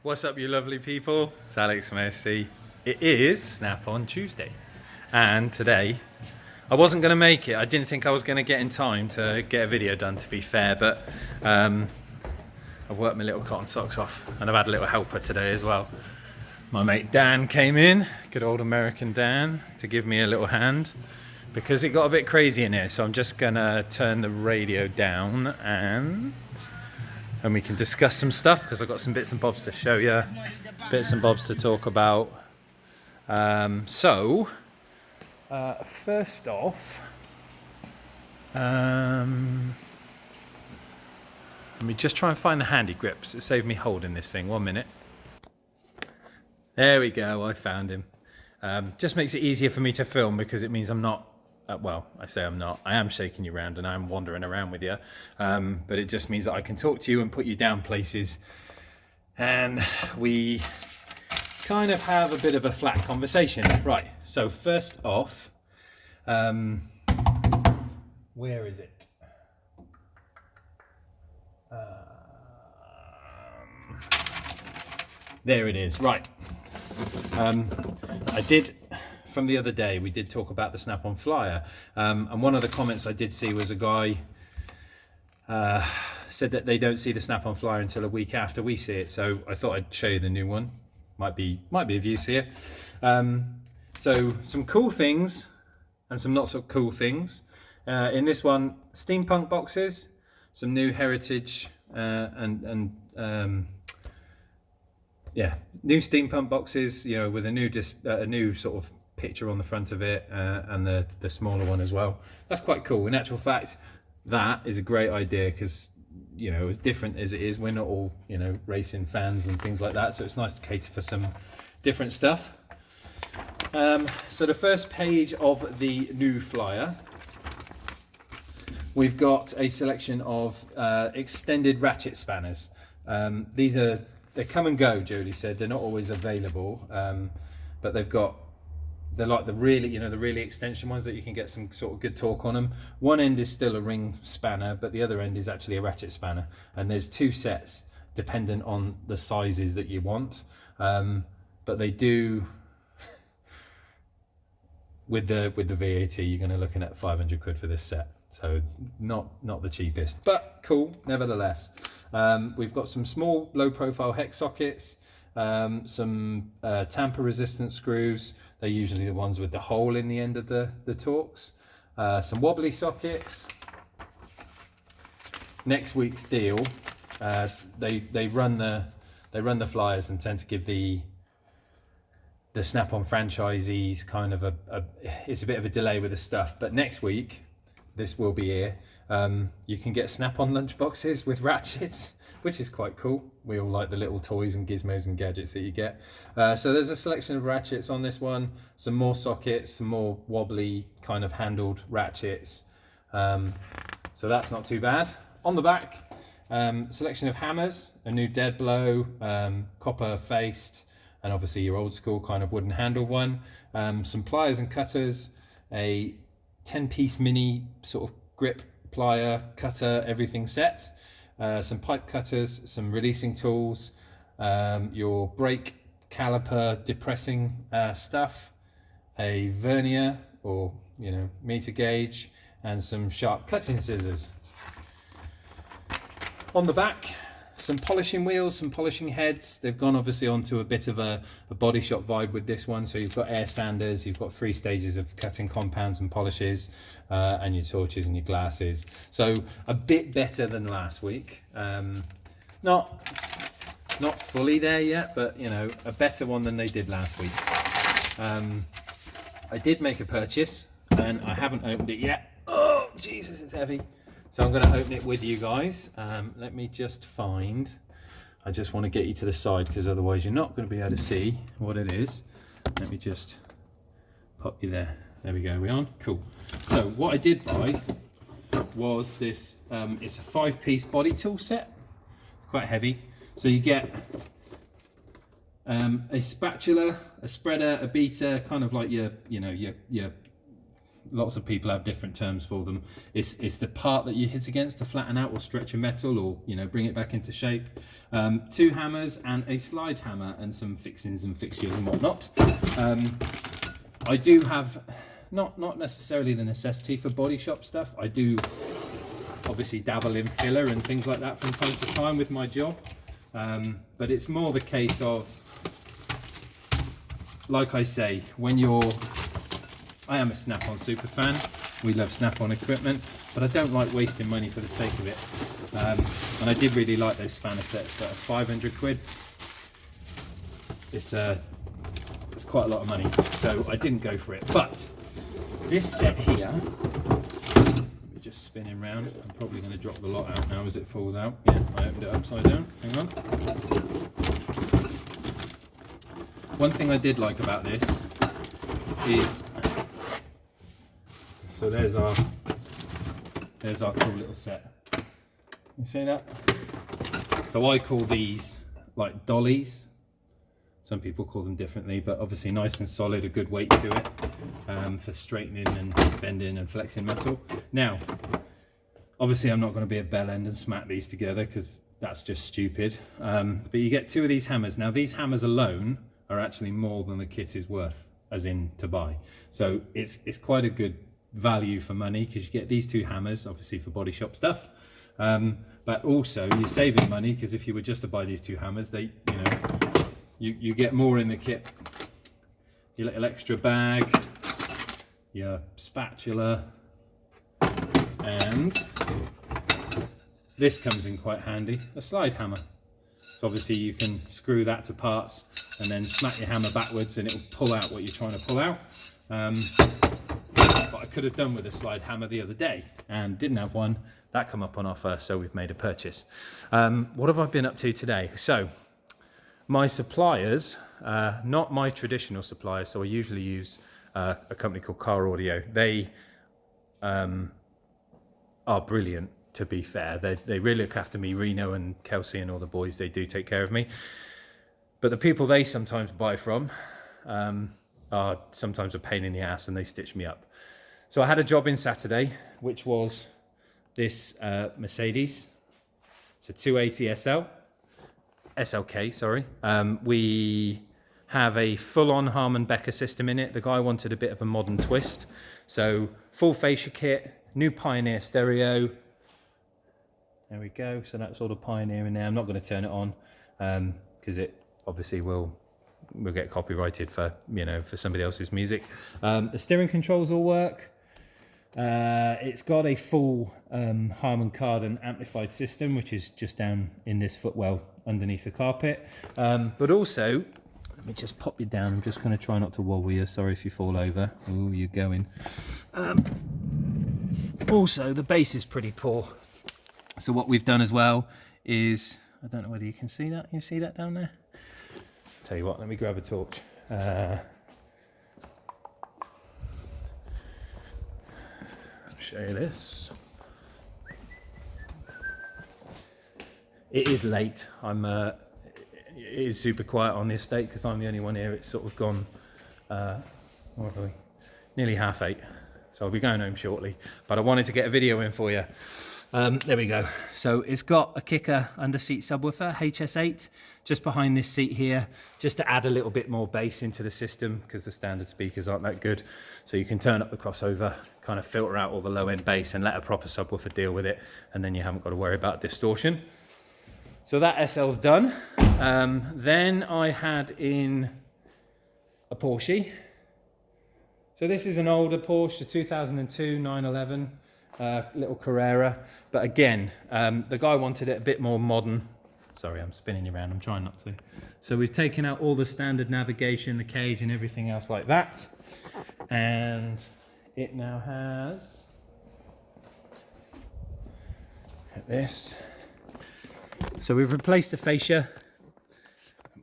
What's up, you lovely people? It's Alex Messi. It is Snap On Tuesday, and today I wasn't going to make it. I didn't think I was going to get in time to get a video done, to be fair, but I've worked my little cotton socks off, and I've had a little helper today as well. My mate Dan came in, good old American Dan, to give me a little hand because it got a bit crazy in here. So I'm just going to turn the radio down and we can discuss some stuff because I've got some bits and bobs to show you, bits and bobs to talk about. First off, let me just try and find the handy grips. It saved me holding this thing. 1 minute. There we go, I found him. Just makes it easier for me to film because it means I'm not, I am shaking you around and I'm wandering around with you. But it just means that I can talk to you and put you down places. And we kind of have a bit of a flat conversation. Right, so first off, where is it? There it is, right. I did, from the other day, we did talk about the Snap-on Flyer, and one of the comments I did see was a guy said that they don't see the Snap-on Flyer until a week after we see it, so I thought I'd show you the new one. Might be of use here. So some cool things and some not so cool things. In this one, steampunk boxes, some new heritage new steampunk boxes, you know, with a new sort of picture on the front of it, and the smaller one as well. That's quite cool. In actual fact, that is a great idea because, you know, as different as it is, we're not all, you know, racing fans and things like that, so it's nice to cater for some different stuff. So the first page of the new flyer, we've got a selection of extended ratchet spanners. They come and go, Jodie said. They're not always available, but they're like the really extension ones that you can get some sort of good torque on them. One end is still a ring spanner, but the other end is actually a ratchet spanner. And there's two sets dependent on the sizes that you want. But they do, with the VAT, you're going to be looking at 500 quid for this set. So not the cheapest, but cool nevertheless. We've got some small low profile hex sockets, some tamper resistant screws. They're usually the ones with the hole in the end of the Torx. Some wobbly sockets. Next week's deal, they run the flyers and tend to give the Snap-on franchisees kind of it's a bit of a delay with the stuff, but next week this will be here. You can get Snap-on lunch boxes with ratchets, which is quite cool. We all like the little toys and gizmos and gadgets that you get. So there's a selection of ratchets on this one, some more sockets, some more wobbly kind of handled ratchets. So that's not too bad. On the back, selection of hammers, a new dead blow, copper faced, and obviously your old school kind of wooden handle one. Some pliers and cutters, a 10-piece mini sort of grip plier, cutter, everything set. Some pipe cutters, some releasing tools, your brake caliper depressing stuff, a vernier or, you know, meter gauge, and some sharp cutting scissors. On the back, some polishing wheels, some polishing heads. They've gone obviously onto a bit of a body shop vibe with this one. So you've got air sanders, you've got 3 stages of cutting compounds and polishes, and your torches and your glasses. So a bit better than last week. Not fully there yet, but you know, a better one than they did last week. I did make a purchase and I haven't opened it yet. Oh Jesus, it's heavy. So I'm going to open it with you guys. Let me just find, I just want to get you to the side because otherwise you're not going to be able to see what it is. Let me just pop you there. There we go, we on? Cool. So what I did buy was this, it's a 5-piece body tool set. It's quite heavy. So you get a spatula, a spreader, a beater, kind of like your lots of people have different terms for them. It's the part that you hit against to flatten out or stretch a metal, or bring it back into shape. 2 hammers and a slide hammer and some fixings and fixtures and whatnot. I do have not necessarily the necessity for body shop stuff. I do obviously dabble in filler and things like that from time to time with my job, but it's more the case of, like I say, I am a Snap-on super fan. We love Snap-on equipment, but I don't like wasting money for the sake of it. And I did really like those spanner sets, but at 500 quid, it's quite a lot of money, so I didn't go for it. But this set here, let me just spin him round. I'm probably going to drop the lot out now as it falls out. Yeah, I opened it upside down. Hang on. One thing I did like about this is, so there's our cool little set. You see that? So I call these like dollies. Some people call them differently, but obviously nice and solid, a good weight to it, for straightening and bending and flexing metal. Now, obviously I'm not going to be a bell end and smack these together because that's just stupid. But you get 2 of these hammers. Now these hammers alone are actually more than the kit is worth, as in to buy. So it's quite a good value for money, because you get these 2 hammers, obviously for body shop stuff. But also you're saving money, because if you were just to buy these 2 hammers, you get more in the kit. Your little extra bag, your spatula, and this comes in quite handy, a slide hammer. So obviously you can screw that to parts and then smack your hammer backwards and it'll pull out what you're trying to pull out. But I could have done with a slide hammer the other day and didn't have one. That come up on offer, so we've made a purchase. What have I been up to today? So my suppliers, not my traditional suppliers, so I usually use a company called Car Audio. They are brilliant, to be fair. They really look after me. Reno and Kelsey and all the boys, they do take care of me. But the people they sometimes buy from are sometimes a pain in the ass, and they stitch me up. So I had a job in Saturday, which was this Mercedes. It's a 280 SLK, sorry. We have a full-on Harman Becker system in it. The guy wanted a bit of a modern twist. So full fascia kit, new Pioneer stereo. There we go. So that's all the Pioneer in there. I'm not going to turn it on because it obviously will get copyrighted for for somebody else's music. The steering controls all work. It's got a full Harman Kardon amplified system, which is just down in this footwell underneath the carpet. But also, let me just pop you down. I'm just going to try not to wobble you. Sorry if you fall over. Oh, you're going. Also, the bass is pretty poor. So what we've done as well is, I don't know whether you can see that. You see that down there? Tell you what, let me grab a torch. I'll show you this. It is late. It is super quiet on the estate because I'm the only one here. It's sort of gone, what are we? Nearly 8:30. So I'll be going home shortly. But I wanted to get a video in for you. There we go. So it's got a Kicker under-seat subwoofer, HS8, just behind this seat here, just to add a little bit more bass into the system because the standard speakers aren't that good. So you can turn up the crossover, kind of filter out all the low-end bass and let a proper subwoofer deal with it, and then you haven't got to worry about distortion. So that SL's done. Then I had in a Porsche. So this is an older Porsche, a 2002 911. Little Carrera, but again, the guy wanted it a bit more modern. Sorry, I'm spinning you around, I'm trying not to. So we've taken out all the standard navigation, the cage and everything else like that, and it now has, look at this. So we've replaced the fascia.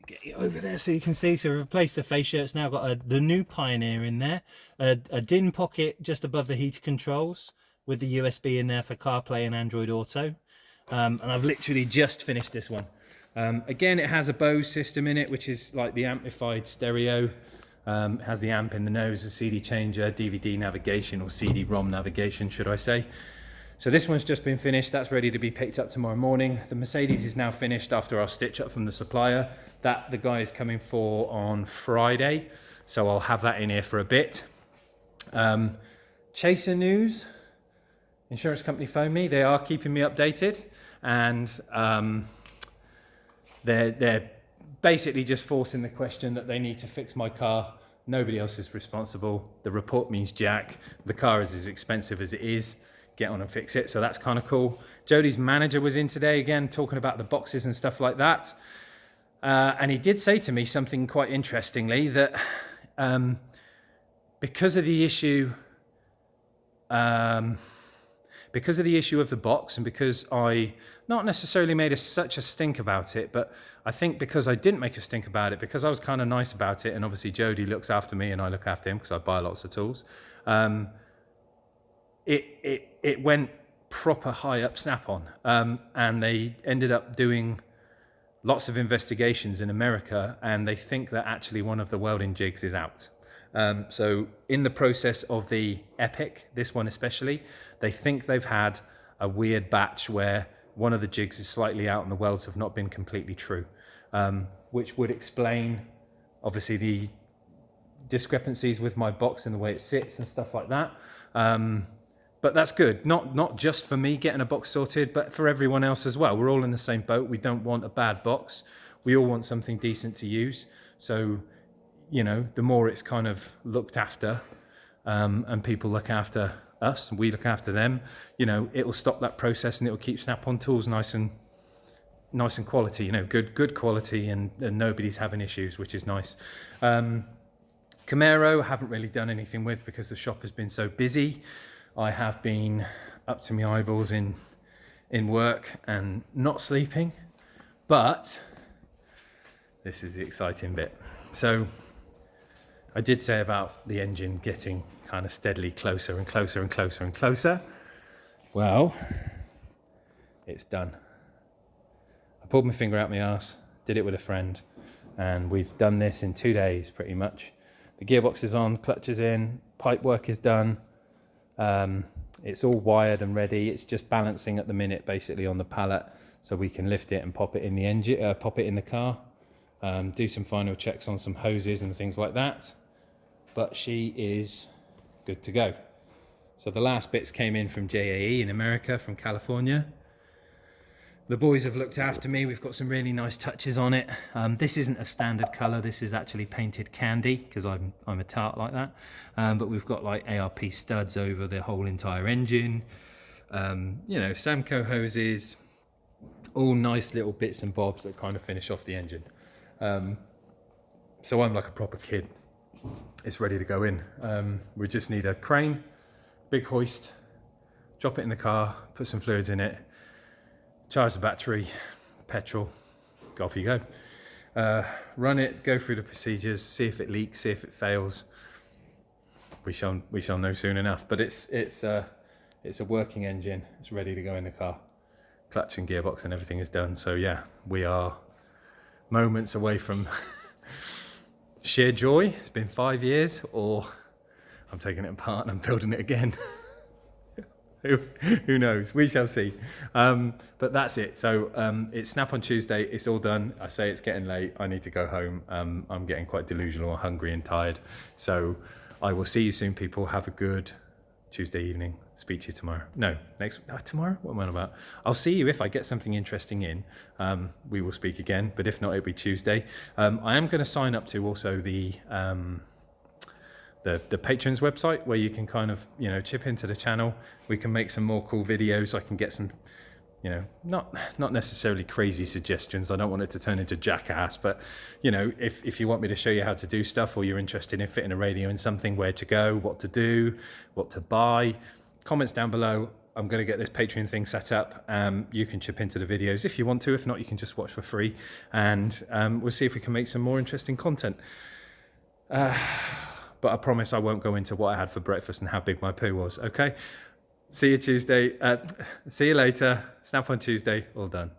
Get you over there so you can see. So we've replaced the fascia. It's now got the new Pioneer in there, a DIN pocket just above the heater controls, with the USB in there for CarPlay and Android Auto. And I've literally just finished this one. Again, it has a Bose system in it, which is like the amplified stereo. It has the amp in the nose, a CD changer, DVD navigation, or CD-ROM navigation, should I say. So this one's just been finished. That's ready to be picked up tomorrow morning. The Mercedes is now finished after our stitch up from the supplier. That the guy is coming for on Friday. So I'll have that in here for a bit. Chaser news. Insurance company phoned me. They are keeping me updated. And they're basically just forcing the question that they need to fix my car. Nobody else is responsible. The report means jack. The car is as expensive as it is. Get on and fix it. So that's kind of cool. Jodie's manager was in today again, talking about the boxes and stuff like that. And he did say to me something quite interestingly, that because of the issue of the box, and because I not necessarily made such a stink about it, but I think because I didn't make a stink about it, because I was kind of nice about it, and obviously Jodie looks after me and I look after him because I buy lots of tools. It went proper high up Snap-on, and they ended up doing lots of investigations in America, and they think that actually one of the welding jigs is out. So in the process of the Epic, this one especially, they think they've had a weird batch where one of the jigs is slightly out and the welds have not been completely true, which would explain obviously the discrepancies with my box and the way it sits and stuff like that. But that's good, not just for me getting a box sorted, but for everyone else as well. We're all in the same boat. We don't want a bad box. We all want something decent to use. So, you know, the more it's kind of looked after, and people look after us and we look after them, you know, it'll stop that process and it'll keep Snap-on tools nice and quality, you know, good quality, and nobody's having issues, which is nice. Camaro, I haven't really done anything with because the shop has been so busy. I have been up to my eyeballs in work and not sleeping, but this is the exciting bit. So I did say about the engine getting kind of steadily closer and closer and closer and closer. Well, it's done. I pulled my finger out my arse, did it with a friend, and we've done this in 2 days pretty much. The gearbox is on, clutch is in, pipe work is done. It's all wired and ready. It's just balancing at the minute basically on the pallet so we can lift it and pop it in the engine, pop it in the car, do some final checks on some hoses and things like that. But she is good to go. So the last bits came in from JAE in America, from California. The boys have looked after me. We've got some really nice touches on it. This isn't a standard color. This is actually painted candy because I'm a tart like that. But we've got like ARP studs over the whole entire engine. You know, Samco hoses, all nice little bits and bobs that kind of finish off the engine. So I'm like a proper kid. It's ready to go in. We just need a crane, big hoist, drop it in the car, put some fluids in it, charge the battery, petrol, off you go. Run it, go through the procedures, see if it leaks, see if it fails. We shall know soon enough. But it's a working engine. It's ready to go in the car. Clutch and gearbox and everything is done. So yeah, we are moments away from sheer joy. It's been 5 years, or I'm taking it apart and I'm building it again. Who knows? We shall see. But that's it. So it's Snap-on Tuesday. It's all done. I say it's getting late. I need to go home. I'm getting quite delusional, hungry and tired. So I will see you soon, people. Have a good Tuesday evening. Speak to you tomorrow. No, tomorrow? What am I on about? I'll see you if I get something interesting in. We will speak again. But if not, it'll be Tuesday. I am going to sign up to also the patrons website, where you can kind of, you know, chip into the channel. We can make some more cool videos. I can get some, you know, not necessarily crazy suggestions. I don't want it to turn into jackass, but you know, if you want me to show you how to do stuff, or you're interested in fitting a radio in something, where to go, what to do, what to buy, comments down below. I'm going to get this Patreon thing set up. You can chip into the videos if you want to. If not, you can just watch for free, and we'll see if we can make some more interesting content. But I promise I won't go into what I had for breakfast and how big my poo was, okay? See you Tuesday. See you later. Snap-on Tuesday. All done.